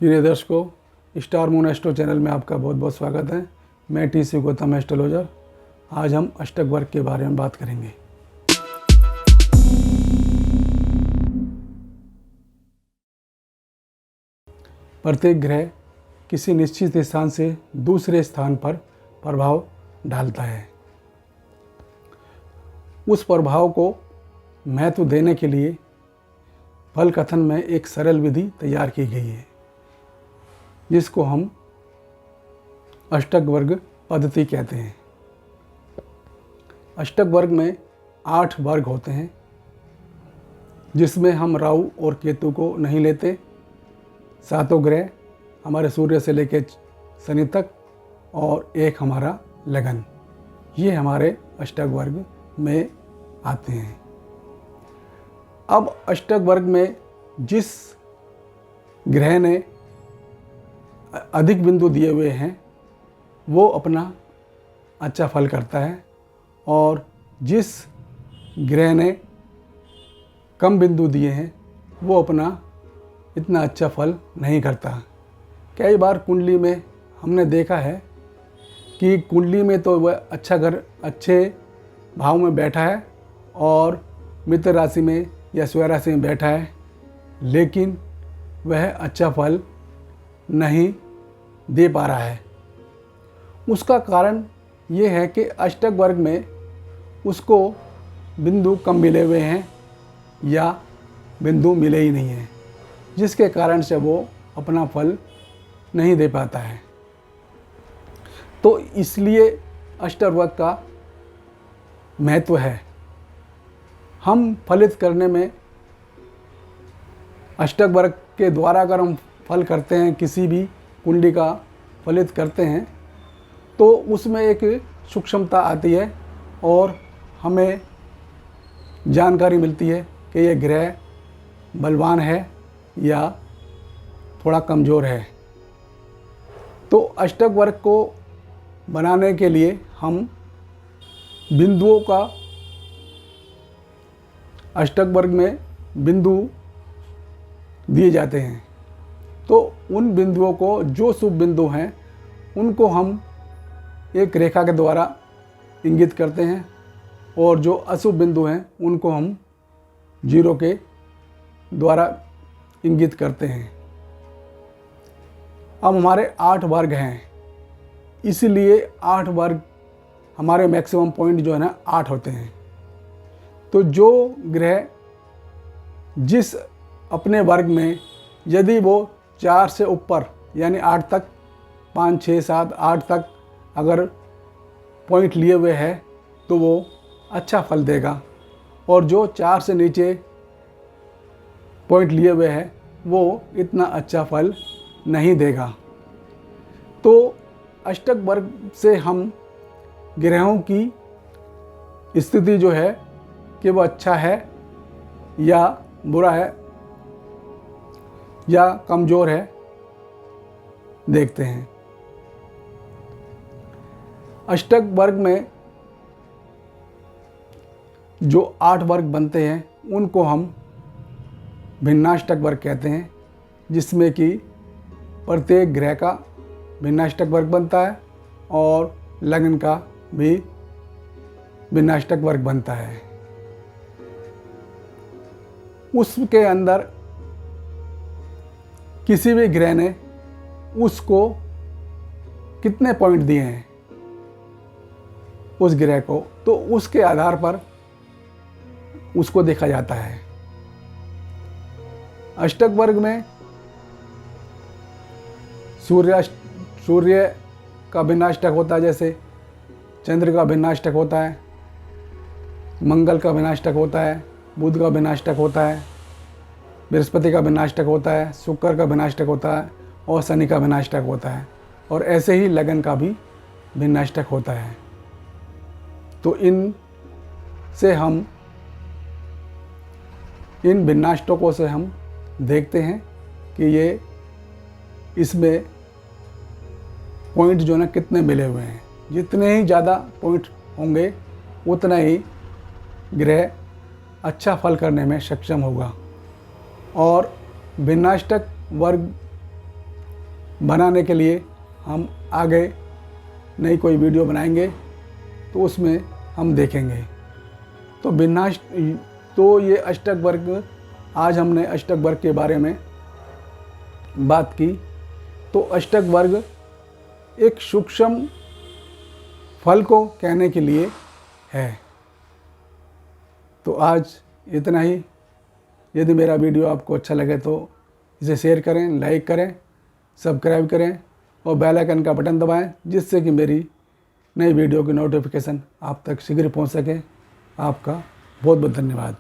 प्रिय दर्शकों, star moon astro channel में आपका बहुत बहुत स्वागत है। मैं टी गौतम एस्ट्रोलॉजर। आज हम अष्टक वर्ग के बारे में बात करेंगे। प्रत्येक ग्रह किसी निश्चित स्थान से दूसरे स्थान पर प्रभाव डालता है। उस प्रभाव को महत्व देने के लिए फल कथन में एक सरल विधि तैयार की गई है, जिसको हम अष्टक वर्ग पद्धति कहते हैं। अष्टक वर्ग में 8 वर्ग होते हैं, जिसमें हम राहु और केतु को नहीं लेते। 7 ग्रह हमारे सूर्य से लेकर शनि तक और एक हमारा लगन, ये हमारे अष्टक वर्ग में आते हैं। अब अष्टक वर्ग में जिस ग्रह ने अधिक बिंदु दिए हुए हैं वो अपना अच्छा फल करता है, और जिस ग्रह ने कम बिंदु दिए हैं वो अपना इतना अच्छा फल नहीं करता। कई बार कुंडली में हमने देखा है कि कुंडली में तो वह अच्छे भाव में बैठा है और मित्र राशि में या स्वयं राशि में बैठा है, लेकिन वह अच्छा फल नहीं दे पा रहा है। उसका कारण ये है कि अष्टक वर्ग में उसको बिंदु कम मिले हुए हैं या बिंदु मिले ही नहीं हैं, जिसके कारण से वो अपना फल नहीं दे पाता है। तो इसलिए अष्टक वर्ग का महत्व है। हम फलित करने में अष्टक वर्ग के द्वारा अगर हम फल करते हैं, किसी भी कुंडली का फलित करते हैं, तो उसमें एक सूक्ष्मता आती है और हमें जानकारी मिलती है कि ये ग्रह बलवान है या थोड़ा कमज़ोर है। तो अष्टक वर्ग को बनाने के लिए हम बिंदुओं का, अष्टक वर्ग में बिंदु दिए जाते हैं, तो उन बिंदुओं को, जो शुभ बिंदु हैं उनको हम एक रेखा के द्वारा इंगित करते हैं, और जो अशुभ बिंदु हैं उनको हम 0 के द्वारा इंगित करते हैं। अब हमारे 8 वर्ग हैं, इसलिए 8 वर्ग हमारे मैक्सिमम पॉइंट जो है ना 8 होते हैं। तो जो ग्रह जिस अपने वर्ग में यदि वो 4 से ऊपर यानी 8 तक, 5, 6, 7, 8 तक अगर पॉइंट लिए हुए है तो वो अच्छा फल देगा, और जो 4 से नीचे पॉइंट लिए हुए है वो इतना अच्छा फल नहीं देगा। तो अष्टक वर्ग से हम ग्रहों की स्थिति जो है कि वो अच्छा है या बुरा है या कमज़ोर है देखते हैं। अष्टक वर्ग में जो 8 वर्ग बनते हैं उनको हम भिन्नाष्टक वर्ग कहते हैं, जिसमें कि प्रत्येक ग्रह का भिन्नाष्टक वर्ग बनता है और लगन का भी भिन्नाष्टक वर्ग बनता है। उसके अंदर किसी भी ग्रह ने उसको कितने पॉइंट दिए हैं उस ग्रह को, तो उसके आधार पर उसको देखा जाता है। अष्टक वर्ग में सूर्य का भिन्नाष्टक होता है, जैसे चंद्र का भिन्नाष्टक होता है, मंगल का भिन्नाष्टक होता है, बुध का भिन्नाष्टक होता है, बृहस्पति का भिन्नाष्टक होता है, शुक्र का भिन्नाष्टक होता है और शनि का भिन्नाष्टक होता है, और ऐसे ही लगन का भी भिन्नाष्टक होता है। तो इन भिन्नाष्टकों से हम देखते हैं कि ये इसमें पॉइंट जो ना कितने मिले हुए हैं। जितने ही ज़्यादा पॉइंट होंगे उतना ही ग्रह अच्छा फल करने में सक्षम होगा। और भिन्नाष्टक वर्ग बनाने के लिए हम आगे नई कोई वीडियो बनाएंगे तो उसमें हम देखेंगे। तो विन्यास, तो ये अष्टक वर्ग, आज हमने अष्टक वर्ग के बारे में बात की। तो अष्टक वर्ग एक सूक्ष्म फल को कहने के लिए है। तो आज इतना ही। यदि मेरा वीडियो आपको अच्छा लगे तो इसे शेयर करें, लाइक करें, सब्सक्राइब करें और बेल आइकन का बटन दबाएं, जिससे कि मेरी नई वीडियो की नोटिफिकेशन आप तक शीघ्र पहुंच सके। आपका बहुत बहुत धन्यवाद।